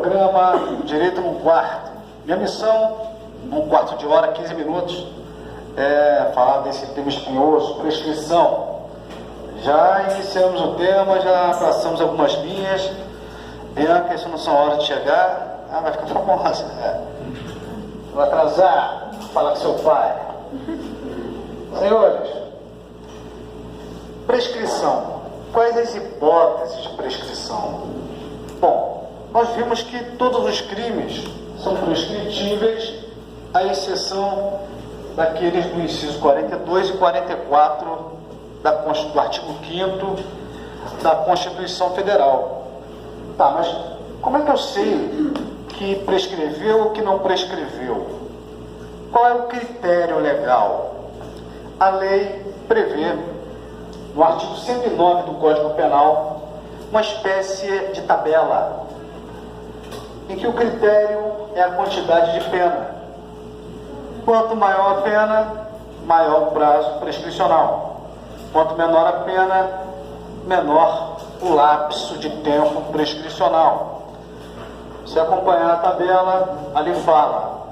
programa Direito num Quarto. Minha missão, num quarto de hora, 15 minutos, é falar desse tema espinhoso, prescrição. Já iniciamos o tema, já traçamos algumas linhas. Bianca, isso não são horas de chegar. Vai ficar famosa. Vou atrasar, falar com seu pai. Senhores, prescrição. Quais as hipóteses de prescrição? Bom, nós vimos que todos os crimes são prescritíveis, à exceção daqueles do inciso 42 e 44 do artigo 5º da Constituição Federal. Tá, mas como é que eu sei que prescreveu ou que não prescreveu? Qual é o critério legal? A lei prevê, no artigo 109 do Código Penal, uma espécie de tabela, em que o critério é a quantidade de pena. Quanto maior a pena, maior o prazo prescricional. Quanto menor a pena, menor o lapso de tempo prescricional. Se acompanhar a tabela, ali fala: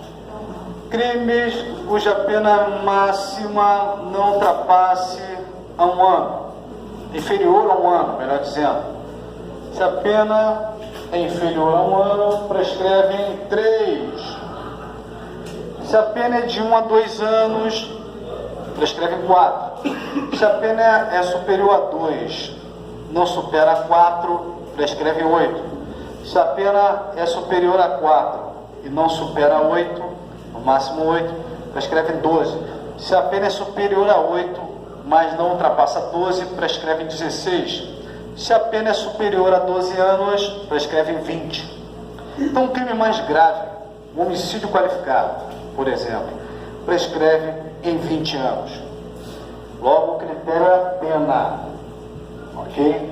crimes cuja pena máxima não ultrapasse a 1 ano, inferior a 1 ano, melhor dizendo. Se a pena é inferior a 1 ano, prescreve em 3. Se a pena é de 1 a 2 anos, prescreve em 4. Se a pena é superior a 2, não supera a 4, prescreve em 8. Se a pena é superior a 4 e não supera a 8, no máximo 8, prescreve em 12. Se a pena é superior a 8, mas não ultrapassa 12, prescreve em 16. Se a pena é superior a 12 anos, prescreve em 20. Então, um crime mais grave, um homicídio qualificado, por exemplo, prescreve em 20 anos. Logo, o critério é a pena. Ok?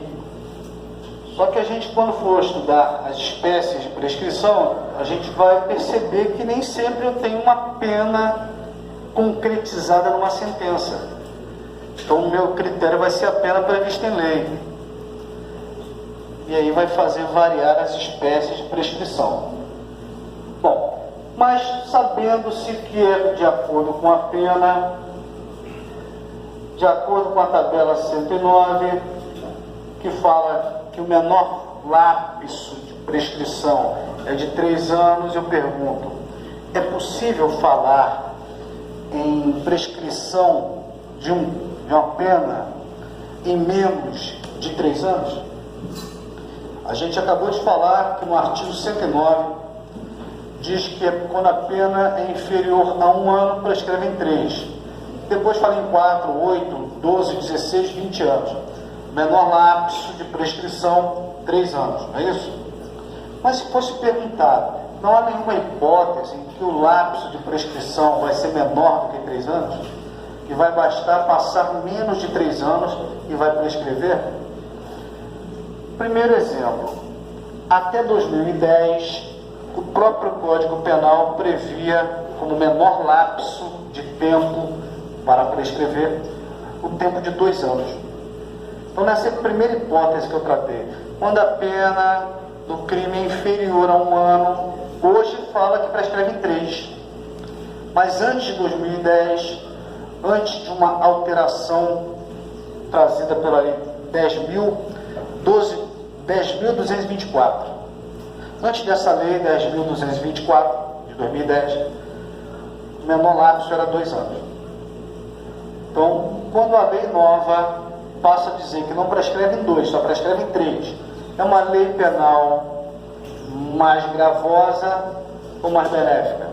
Só que a gente, quando for estudar as espécies de prescrição, a gente vai perceber que nem sempre eu tenho uma pena concretizada numa sentença. Então, o meu critério vai ser a pena prevista em lei. E aí vai fazer variar as espécies de prescrição. Bom, mas sabendo-se que é de acordo com a pena, de acordo com a tabela 109, que fala que o menor lapso de prescrição é de 3 anos, eu pergunto: é possível falar em prescrição de uma pena em menos de 3 anos? A gente acabou de falar que no artigo 109 diz que quando a pena é inferior a 1 ano, prescreve em 3. Depois fala em 4, 8, 12, 16, 20 anos. Menor lapso de prescrição, 3 anos, não é isso? Mas se fosse perguntado, não há nenhuma hipótese em que o lapso de prescrição vai ser menor do que 3 anos? Que vai bastar passar menos de 3 anos e vai prescrever? Primeiro exemplo, até 2010, o próprio Código Penal previa como menor lapso de tempo para prescrever o tempo de 2 anos. Então, nessa primeira hipótese que eu tratei, quando a pena do crime é inferior a 1 ano, hoje fala que prescreve em 3. Mas antes de 2010, antes de uma alteração trazida pela lei 10.224, antes dessa lei 10.224 de 2010, o menor lapso era 2 anos. Então, quando a lei nova passa a dizer que não prescreve em 2, só prescreve em 3, é uma lei penal mais gravosa ou mais benéfica?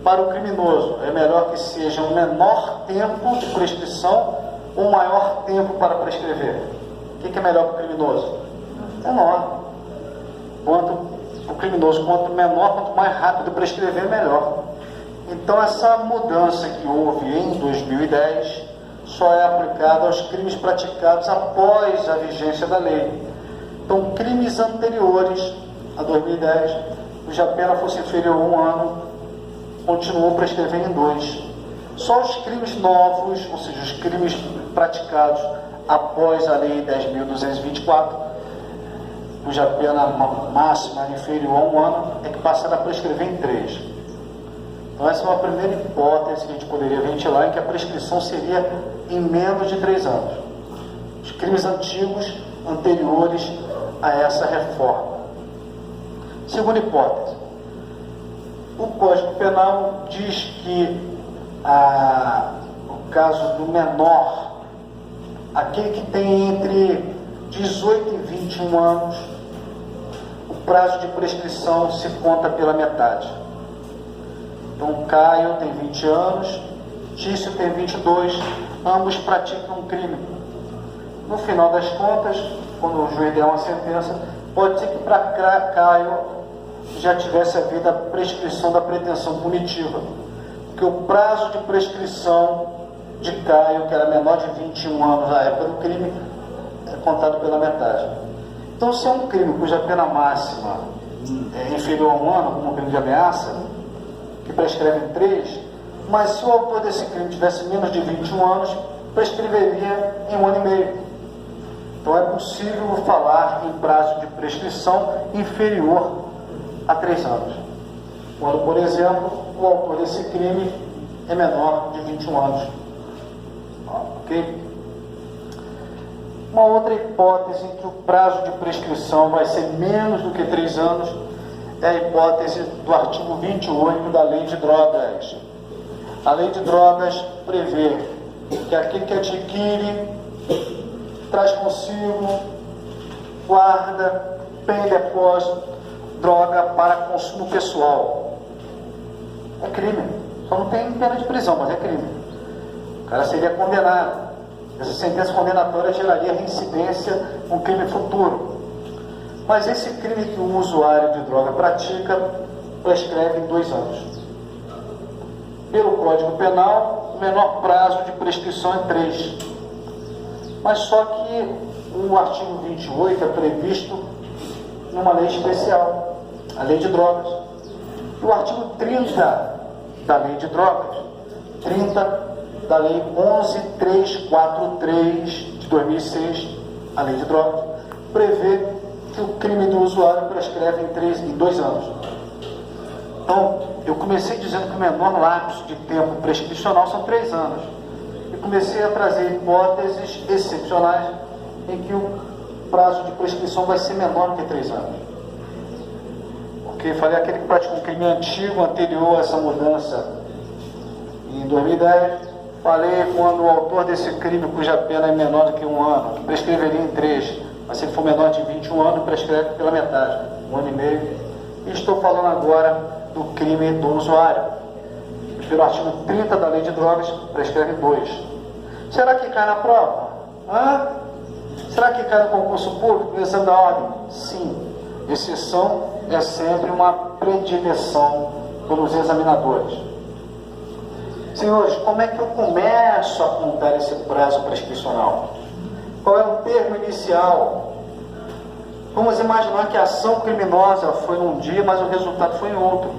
Para o criminoso, é melhor que seja um menor tempo de prescrição ou maior tempo para prescrever? O que é melhor para o criminoso? Menor. O criminoso, quanto menor, quanto mais rápido prescrever, melhor. Então, essa mudança que houve em 2010 só é aplicada aos crimes praticados após a vigência da lei. Então, crimes anteriores a 2010, cuja pena fosse inferior a 1 ano, continuou prescrevendo em 2. Só os crimes novos, ou seja, os crimes praticados após a lei 10.224, cuja pena máxima é inferior a 1 ano, é que passará a prescrever em 3. Então essa é uma primeira hipótese que a gente poderia ventilar, em que a prescrição seria em menos de 3 anos. Os crimes antigos, anteriores a essa reforma. Segunda hipótese. O Código Penal diz que no caso do menor, aquele que tem entre 18 e 21 anos, o prazo de prescrição se conta pela metade. Então, Caio tem 20 anos, Tício tem 22, ambos praticam um crime. No final das contas, quando o juiz der uma sentença, pode ser que para Caio já tivesse havido a prescrição da pretensão punitiva, porque o prazo de prescrição de Caio, que era menor de 21 anos na época do crime, é contado pela metade. Então, se é um crime cuja pena máxima é inferior a 1 ano, como um crime de ameaça, que prescreve em 3, mas se o autor desse crime tivesse menos de 21 anos, prescreveria em 1 ano e meio. Então é possível falar em prazo de prescrição inferior a 3 anos. Quando, por exemplo, o autor desse crime é menor de 21 anos. Ok? Uma outra hipótese em que o prazo de prescrição vai ser menos do que 3 anos é a hipótese do artigo 28 da Lei de Drogas. A Lei de Drogas prevê que aquele que adquire, traz consigo, guarda, tem em depósito, droga para consumo pessoal. É crime. Só não tem pena de prisão, mas é crime. O cara seria condenado. Essa sentença condenatória geraria reincidência no crime futuro. Mas esse crime que o usuário de droga pratica prescreve em 2 anos. Pelo Código Penal, o menor prazo de prescrição é 3. Mas só que o artigo 28 é previsto numa lei especial, a Lei de Drogas. E o artigo 30 da Lei de Drogas, 30 da Lei 11.343 de 2006, a Lei de Drogas, prevê que o crime do usuário prescreve em 2 anos. Então, eu comecei dizendo que o menor lapso de tempo prescricional são 3 anos. E comecei a trazer hipóteses excepcionais em que o prazo de prescrição vai ser menor do que 3 anos. Porque falei aquele que praticou um crime antigo, anterior a essa mudança em 2010. Falei quando o autor desse crime, cuja pena é menor do que 1 ano, que prescreveria em 3, mas se ele for menor de 21 anos, prescreve pela metade, 1 ano e meio. E estou falando agora do crime do usuário, que pelo artigo 30 da Lei de Drogas, prescreve em 2. Será que cai na prova? Será que cai no concurso público, no exame da ordem? Sim. Exceção é sempre uma predileção pelos examinadores. Senhores, como é que eu começo a contar esse prazo prescricional? Qual é o termo inicial? Vamos imaginar que a ação criminosa foi num dia, mas o resultado foi em outro.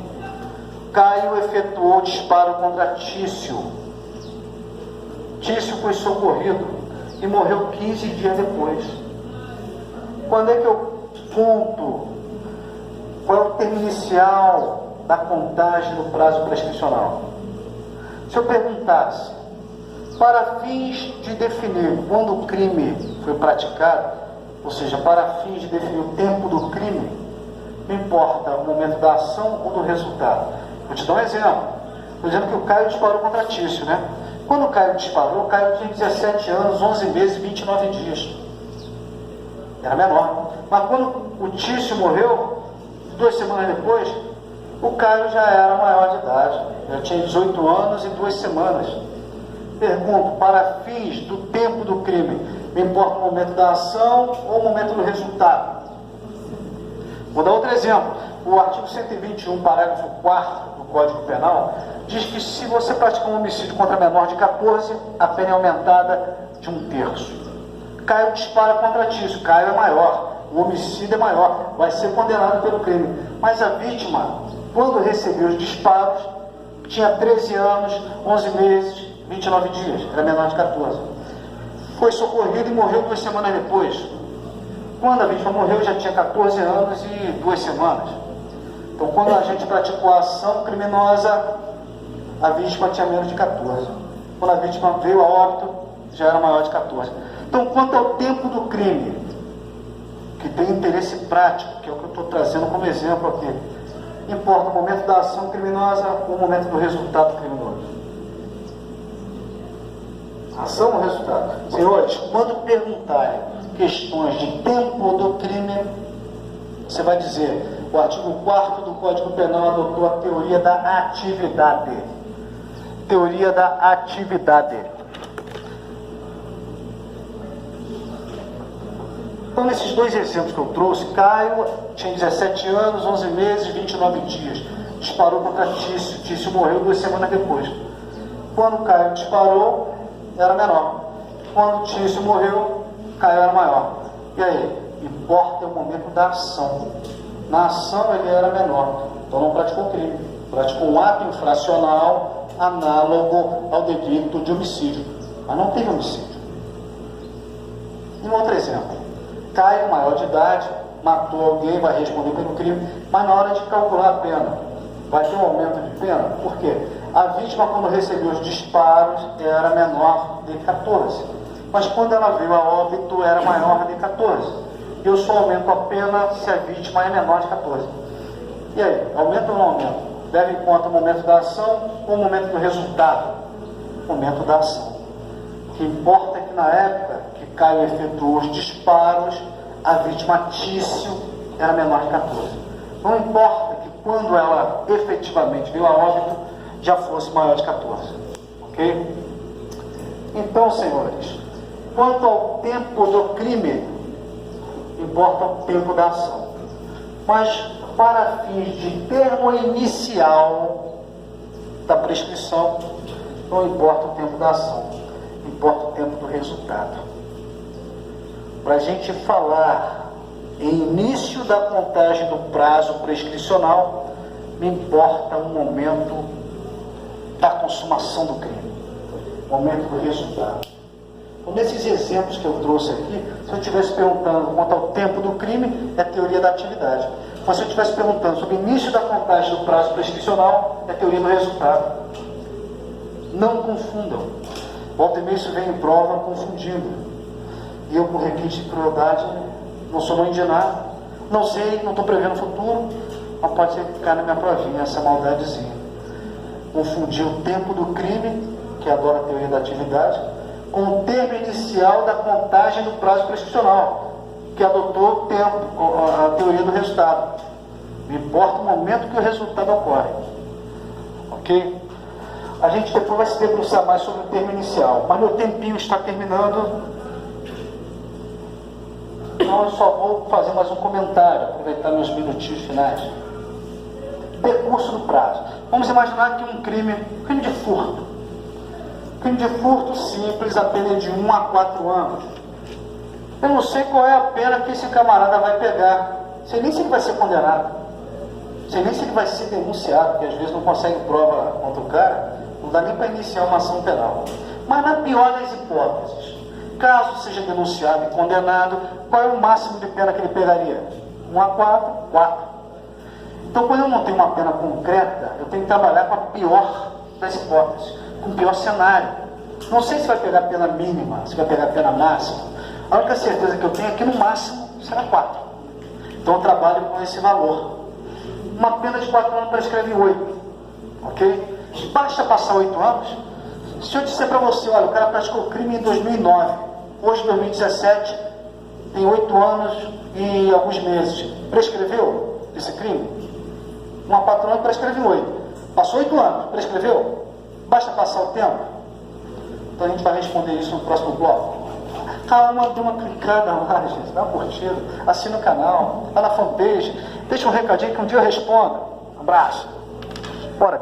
Caio efetuou o disparo contra Tício. Tício foi socorrido e morreu 15 dias depois. Quando é que eu conto? Qual é o termo inicial da contagem do prazo prescricional? Se eu perguntasse, para fins de definir quando o crime foi praticado, ou seja, para fins de definir o tempo do crime, não importa o momento da ação ou do resultado. Vou te dar um exemplo. Por exemplo, que o Caio disparou contra Tício, né? Quando o Caio disparou, o Caio tinha 17 anos, 11 meses e 29 dias. Era menor. Mas quando o Tício morreu, 2 semanas depois, o Caio já era maior de idade. Já tinha 18 anos e 2 semanas. Pergunto, para fins do tempo do crime, me importa o momento da ação ou o momento do resultado? Vou dar outro exemplo. O artigo 121, parágrafo 4º do Código Penal, diz que se você praticar um homicídio contra menor de 14, a pena é aumentada de 1/3. Caio dispara contra Tício, Caio é maior, o homicídio é maior, vai ser condenado pelo crime. Mas a vítima, quando recebeu os disparos, tinha 13 anos, 11 meses, 29 dias, era menor de 14. Foi socorrido e morreu 2 semanas depois. Quando a vítima morreu, já tinha 14 anos e 2 semanas. Então, quando a gente praticou a ação criminosa, a vítima tinha menos de 14. Quando a vítima veio a óbito, já era maior de 14. Então, quanto ao tempo do crime, que tem interesse prático, que é o que eu estou trazendo como exemplo aqui, importa o momento da ação criminosa ou o momento do resultado criminoso? Ação ou resultado? Senhores, quando perguntarem questões de tempo do crime, você vai dizer: o artigo 4º do Código Penal adotou a teoria da atividade. Teoria da atividade. Então, nesses 2 exemplos que eu trouxe, Caio tinha 17 anos, 11 meses e 29 dias. Disparou contra Tício. Tício morreu 2 semanas depois. Quando Caio disparou, era menor. Quando Tício morreu, Caio era maior. E aí? Importa o momento da ação. Na ação ele era menor, então não praticou crime. Praticou um ato infracional análogo ao delito de homicídio. Mas não teve homicídio. E um outro exemplo. Caio, maior de idade, matou alguém, vai responder pelo crime, mas na hora de calcular a pena, vai ter um aumento de pena? Por quê? A vítima, quando recebeu os disparos, era menor de 14. Mas quando ela veio a óbito, era maior de 14. Eu só aumento a pena se a vítima é menor de 14. E aí, aumenta ou não aumenta? Leva em conta o momento da ação ou o momento do resultado? O momento da ação. O que importa é que na época que Caio efetuou os disparos, a vítima Tício era menor de 14. Não importa que quando ela efetivamente veio a óbito, já fosse maior de 14. Ok? Então, senhores, quanto ao tempo do crime, importa o tempo da ação. Mas, para fins de termo inicial da prescrição, não importa o tempo da ação, importa o tempo do resultado. Para a gente falar em início da contagem do prazo prescricional, me importa o momento da consumação do crime, o momento do resultado. Então, nesses exemplos que eu trouxe aqui, se eu estivesse perguntando quanto ao tempo do crime, é a teoria da atividade. Mas se eu estivesse perguntando sobre o início da contagem do prazo prescricional, é a teoria do resultado. Não confundam. Volta e meia isso vem em prova confundindo. E eu, por requinte de crueldade, não sou mãe de nada. Não sei, não estou prevendo o futuro, mas pode ser que caia na minha provinha essa maldadezinha. Confundir o tempo do crime, que adora a teoria da atividade, com o termo inicial da contagem do prazo prescricional, que adotou o tempo, a teoria do resultado. Não importa o momento que o resultado ocorre. Ok? A gente depois vai se debruçar mais sobre o termo inicial, mas meu tempinho está terminando, então eu só vou fazer mais um comentário, aproveitar meus minutinhos finais. Decurso do prazo. Vamos imaginar que um crime de furto. Crime de furto simples, a pena é de 1 a 4 anos. Eu não sei qual é a pena que esse camarada vai pegar. Sei nem se ele vai ser condenado. Sei nem se ele vai ser denunciado, porque às vezes não consegue prova contra o cara, não dá nem para iniciar uma ação penal. Mas na pior das hipóteses, caso seja denunciado e condenado, qual é o máximo de pena que ele pegaria? 1 a 4, 4. Então, quando eu não tenho uma pena concreta, eu tenho que trabalhar com a pior das hipóteses, com o pior cenário. Não sei se vai pegar a pena mínima, se vai pegar a pena máxima. A única certeza que eu tenho é que no máximo será 4. Então eu trabalho com esse valor. Uma pena de 4 anos prescreve 8. Ok? Basta passar 8 anos. Se eu disser para você, olha, o cara praticou crime em 2009, hoje 2017, tem 8 anos e alguns meses. Prescreveu esse crime? 1 a 4 anos prescreve 8. Passou 8 anos, prescreveu? Basta passar o tempo? Então a gente vai responder isso no próximo bloco. Calma, dê uma clicada lá, gente, dá uma curtida, assina o canal, vai na fanpage, deixa um recadinho que um dia eu respondo. Um abraço. Bora,